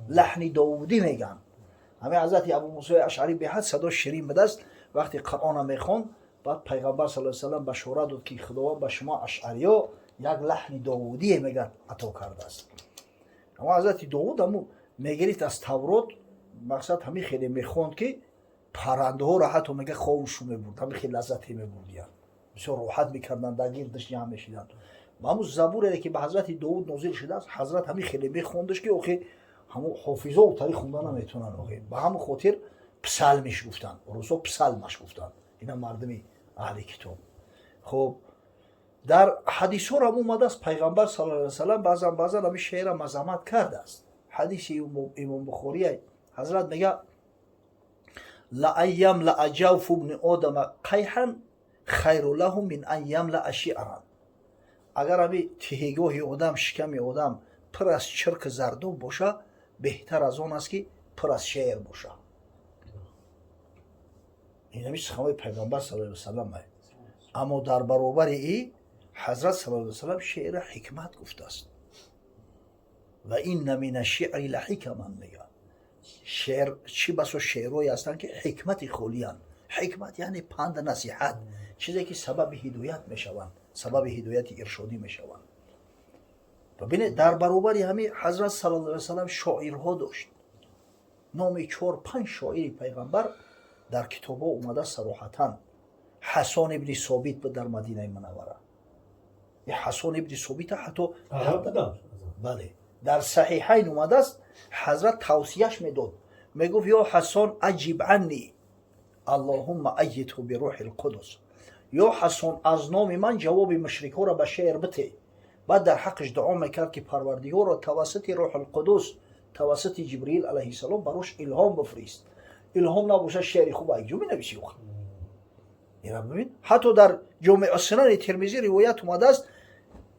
لحن داودی میگن. همه حضرت ابو موسی اشعری به حد صدا شیرین به دست وقتی قرآن میخوند، بعد پیغمبر صلی الله علیه و سلم بشارت داد که خداوند به شما اشعریا یک لحن داودی میگن عطا کرده است. اما حضرت داود هم میگرید از تورات، مقصد همین خیلی میخوند که پرنده ها را حتی میگه خوابشو میبرد، همین خیلی لذتی میبردیان، بسیار راحت میکردن، در گردش جمع میشیدن. و همون زبوری که به حضرت داود نازل شده است، حضرت همین خیلی میخوندش که اوخی همون حافظا و تاریخ خوندن نمیتونن. اوخی به همون خاطر پسلمش گفتن، روسا پسلمش گفتن، اینا مردمی اهل کتاب. خب در حدیث ها هم اومده است پیغمبر صلی الله علیه و سلم بعضا همین شعر مذمت کرده است. حدیث امام بخاری حضرت میگه لأیم لأجوف ابن آدم قیحا خیر له من ان یملأ شعرا. اگر همین تهیگاه آدم، شکم آدم پر از چرک زردو باشه، بهتر از آن است که پر از شعر باشه. این همیشه سخنهای پیغمبر صلی الله علیه و سلم است. اما در برابر این حضرت صلی الله علیه و سلم شعر حکمت گفته است. و این من الشعر لحکما میگه. شعر چی بسا شعرهایی هستند که حکمت خولیان. حکمت یعنی پند نصیحت، چیزی که سبب هدایت میشوند، سبب هدایت ارشادی میشوند. ببینید در برابر همین حضرت صلی الله علیه و سلم شاعرها داشت. نام 4-5 شاعر پیغمبر در کتابا اومده صراحتاً. حسان ابن ثابت بود در مدینه منوره. این حسان ابن ثابت حتی بله در صحیحین اومده است. حضرت توصیهش میداد، میگفت یا حسان عجیب عنی اللهم ایته بروح القدس. یا حسان از نام من جواب مشرکا را به شعر بده. بعد در حقش دعا میکرد که پروردگار را توسط روح القدس، توسط جبرئیل علیه السلام براش الهام بفرست. الهام نباشه شعر خوب یک جو مینویسی. اینا ببین حتی در جامع السنن ترمذی روایت اومده است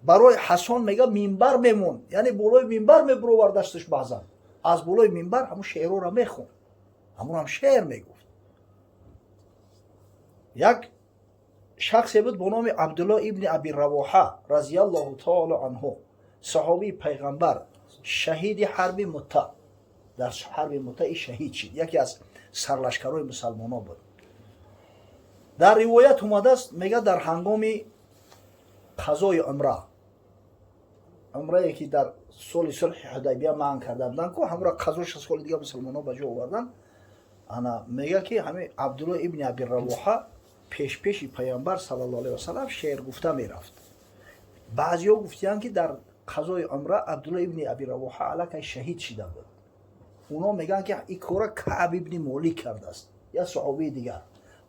برای حسان میگه منبر میمون، یعنی بالای منبر میبرو دستش بعضا از بالای منبر همون شعر را میخون، همون هم شعر میگفت. یک شخصی بود به نام عبدالله ابن ابی رواحه رضی الله تعالی عنه، صحابی پیغمبر، شهید حرب مؤتة. در حرب مؤتة شهید شد، یکی از سرلشکرهای مسلمانان بود. در روایت اومده است میگه در هنگام قضای عمره که در سال صلح حدیبیه معن کرده بودن که همراه قضاش از سال دیگه مسلمانان به جا آوردن، انا میگه که همین عبدالله ابن ابی رواحه پیش پیامبر صلی الله علیه و سلم شعر گفته میرفت. بعضیا گفتن که در قضای عمره عبدالله ابن ابی رواحه علیه شهید شده بود. اونا میگن که این کار کعب ابن مالک کرده است یا صحابی دیگر.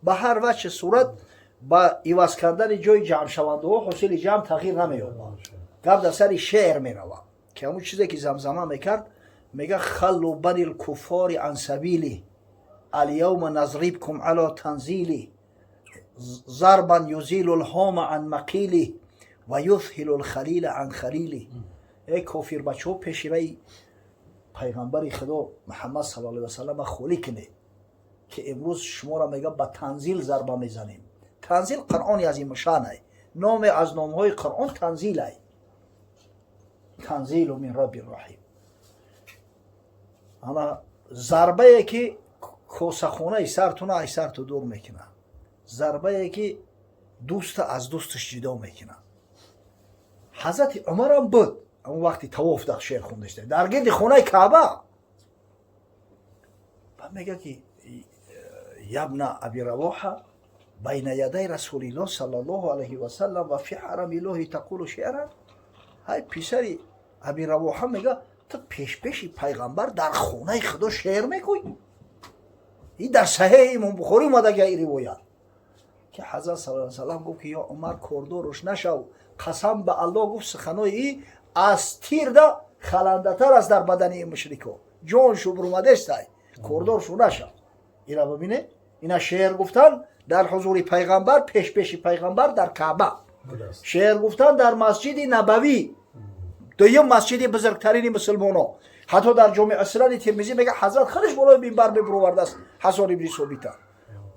به هر وجه صورت با عوض کردن جای جمع شونده ها حاصل جمع تغییر نمی‌یابد. گپ در سر شعر میروه که همون چیزی که زمزمه میکرد، میگه خلوا بنی الکفار عن سبیلی الیوم نضربکم علی تنزیلی ضربا یزیل الهام عن مقیلی و یذهل الخلیل عن خلیلی. ای کافر بچه‌ها پیشوی پیغمبر خدا محمد صلی الله علیه و سلم خولی کنه که امروز شما را میگه با تنزیل ضربه میزنیم. تنزیل قرآن عظیم شانه، نام از نامهای قرآن تنزیل است. تنزیل من رب الرحیم. اما ضربه که کوسخونه سرتون ای سرتو دور میکنه، ضربه که دوست از دوستش جدا میکنه. حضرت عمر هم بود اون وقتی طواف در شعر خوندش در گرد خونه کعبه. بعد میگه که یبن ابی رواحه بین یدی رسول الله صلی الله علیه و سلم و فی حرم الله تقول شعرا. های پسری ابی رواحه میگه تو پیش پیغمبر در خونه خدا شعر میگویی؟ این در صحیح امام بخاری اومده که این روایت که حضرت صلی الله علیه و سلم گفت که یا عمر کردورش نشو، قسم به الله گفت سخنای این از تیر ده خلنده تر از در بدن این مشرکا، جانشو برمده است، کردورشو نشو. اینا ببینه، اینا شعر گفتن در حضور پیغمبر، پیش پیغمبر در کعبه، شعر گفتن در مسجد نبوی، دویم مسجد بزرگترین مسلمانان. حتی در جامع السنن ترمذی میگه حضرت خودش بالای منبر میبرورده است حسان ابن ثابت.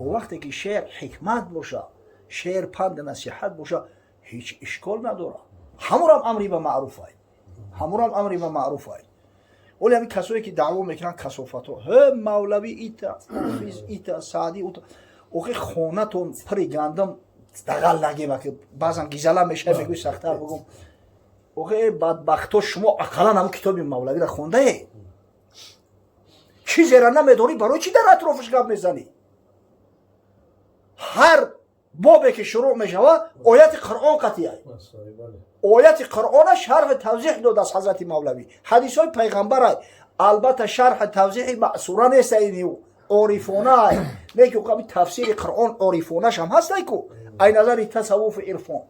و وقتی که شعر حکمت باشه، شعر پند نصیحت باشه، هیچ اشکال نداره. همون هم امری به معروف است، همون هم امری به معروف است. ولی همین کسایی که دعوا میکنن کثافت ها هم مولوی ایتا حافظ ایتا سعدی اوتا اوخی خونتون پری گندم دقل نگیم که بعضا گیزلا میشه میگوی سختر بگم اوخی بدبختو شما اقلا هم کتاب مولوی را خونده ای چیزی را نمیدونی برای چی در اطرافش گپ میزنی هر بابی که شروع میشوه آیت قرآن قطعیه آیت قرآن شرح توضیح داد از حضرت مولوی حدیث های پیغمبر البته شرح توضیح معصوره نیست اینیو عارفانه نه که کمی تفسیر قرآن عارفانهش هم هست نیکو این نظر تصوف عرفان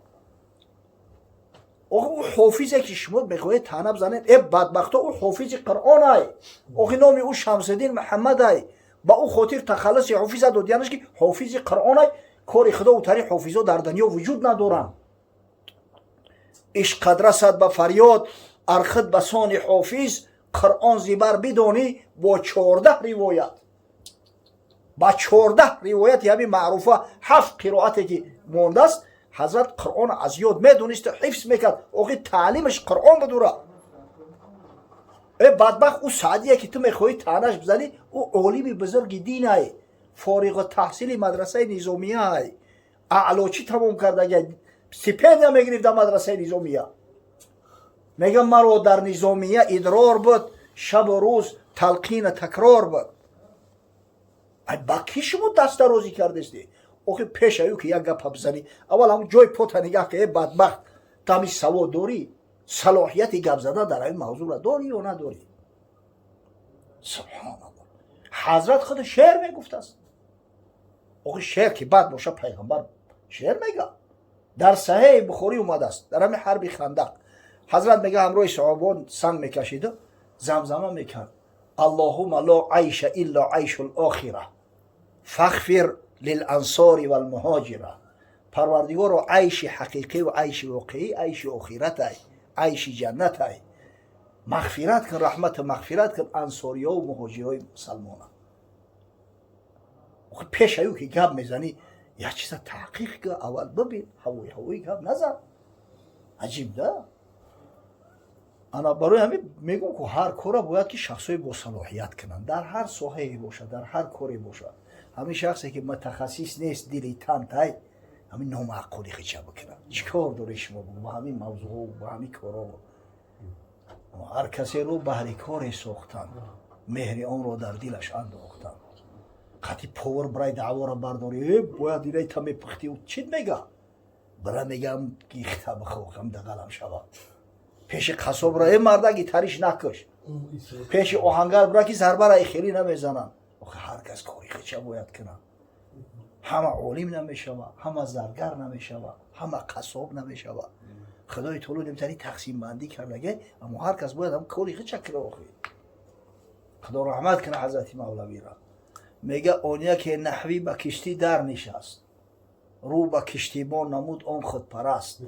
او حافظی که شما بخواهید تنه بزنید ای بدبختا او حافظ قرآن های او نامی او شمس الدین محمد های با او خاطر تخلص حافظ دادیانش که حافظ قرآن های کاری خدا و تری حافظا در دنیا وجود ندارن عشق قد رسد به فریاد ارخد به سان حافظ قرآن زیبر بدانی با 14 روایت با 14 روایت یعنی معروفه 7 قرائتی که مونده است حضرت قرآن از یاد میدونست حفظ میکرد اوقی تعلیمش قرآن بدوره ای بدبخت او سعدیه که تو میخوایی تانش بزنی او عالم بزرگ دین های فارغ تحصیل مدرسه نظامیه های اعلاچی تمام کرده سپیدیا میگرفت در مدرسه نظامیه میگم مرا در نظامیه ادرار بود شب و روز تلقین تکرار بود ای با کی شما دست درازی کردستی اوخی پیش ایو که یک گپ بزنی اول همون جای پوت نگاه که بدبخت تامی سواد داری صلاحیت گپ زدن در این موضوع را داری یا نداری سبحان الله حضرت خود شعر میگفت است اوخی شعر که بعد باشه پیغمبر شعر میگه در صحیح بخاری اومده است در همین حرب خندق حضرت میگه همراه صحابان سنگ میکشید زمزمه میکرد اللهم لا عیش الا عیش الاخره فاغفر للانصار والمهاجره پروردگار و عیش حقیقی و عیش واقعی عیش آخرت ای عیش جنت ای مغفرت کن رحمت مغفرت کن انصاری ها و مهاجرای مسلمان ها پیش ایو که گپ میزنی یه چیز تحقیق که اول ببین هوایی گپ نزن عجیب ده انا برای همین میگم که هر کار باید که شخصای با صلاحیت کنن در هر ساحه‌ای باشه در هر کاری باشه همین شخصی که متخصص نیست دیلیتانت های همین نامعقولی خیچه بکنن چیکار داره شما با همین موضوع با همین کارا هر کسی رو بهر کاری ساختن مهر آن رو در دلش انداختن قطعی پاور برای دعوا را برداری باید دیره تا میپختی و چید میگه برای میگم گیخته بخوخم دقلم شود پیش قصاب را مردگی تریش نکش پیش آهنگر برای که ضربه را خیلی نمیزنن هر کس کاری خیچه باید کنن همه عالم نمیشوه همه زرگر نمیشوه همه قصاب نمیشوه خدای تعالی نمیتونی تقسیم بندی کرده اما هر کس باید هم کاری خیچه کنه خدا رحمت کنه حضرت مولوی را میگه اونیا که نحوی با کشتی در نشست رو با کشتیبان نمود آن خود پرست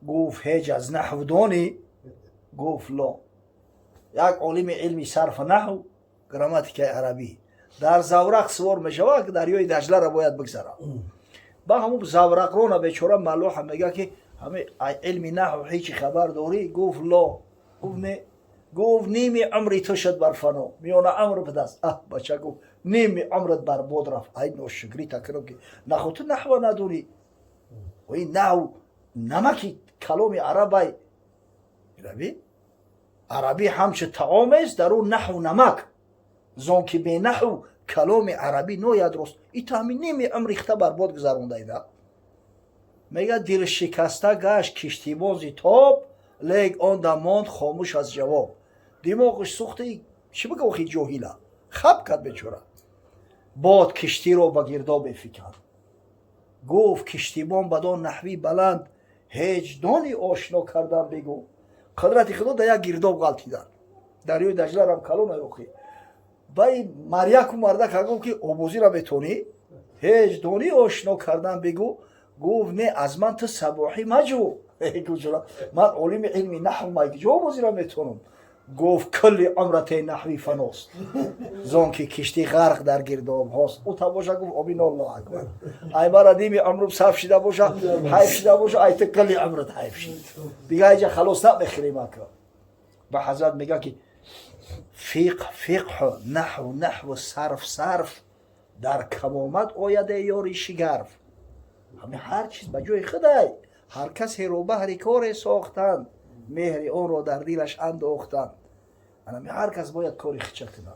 گفت هیچ از نحو دانی گفت لا یک عالم علمی صرف نحو گراماتیک عربی در زورق سوار میشوه که دریای دجله را باید بگذره با همون زورق رو بیچاره ملوح میگه که همه علم نحو هیچی خبر داری گفت لا گفت نیمی عمری تو شد بر فنا میونه عمر بدست بچه گفت نیمی عمرت بر بود رفت این نوشگری تکرم که نخو تو نحو نداری و این نحو نمکی کلام عربی عربی همچه طعام است در اون نحو نمک زون که به نحو کلام عربی نوید درست ای تا همین نیمی عمری خطه بر بود گذرونده ایده میگه دل شکسته گشت کشتی بازی تاب لیک آن دماند خاموش از جواب دماغش سوخته چی بگه وقتی جاهیله خب کرد بچوره باد کشتی رو با گرداب فکن گفت کشتیبان بدان نحوی بلند هیچ دانی آشنا کردن بگو قدرت خدا در یک گرداب غلطیدن دریای دجله رم کلون یوخی بای مریک و مرده که که آبوزی را بتونی هیچ دانی آشنا کردن بگو گفت نه از من تو سباحی مجو من علم علمی نحو مگی جو آبوزی را میتونم گفت کل عمرت نحوی فناست زان که کشتی غرق در گرداب هاست او تا باشه گفت آمین الله اکبر ای مرا نیمی عمرم صرف شده باشه حیف شده باشه ای تو کل عمرت حیف شد دیگه اینجا خلاص نمیخریم اکرا به حضرت میگه که فقه نحو صرف در کم آمد آید یاری شگرف. همه هر چیز به جای خدای، هر کسی رو بهر کار ساختند، مهر آن را در دلش انداختند. هر کس باید کاری خچه کنه.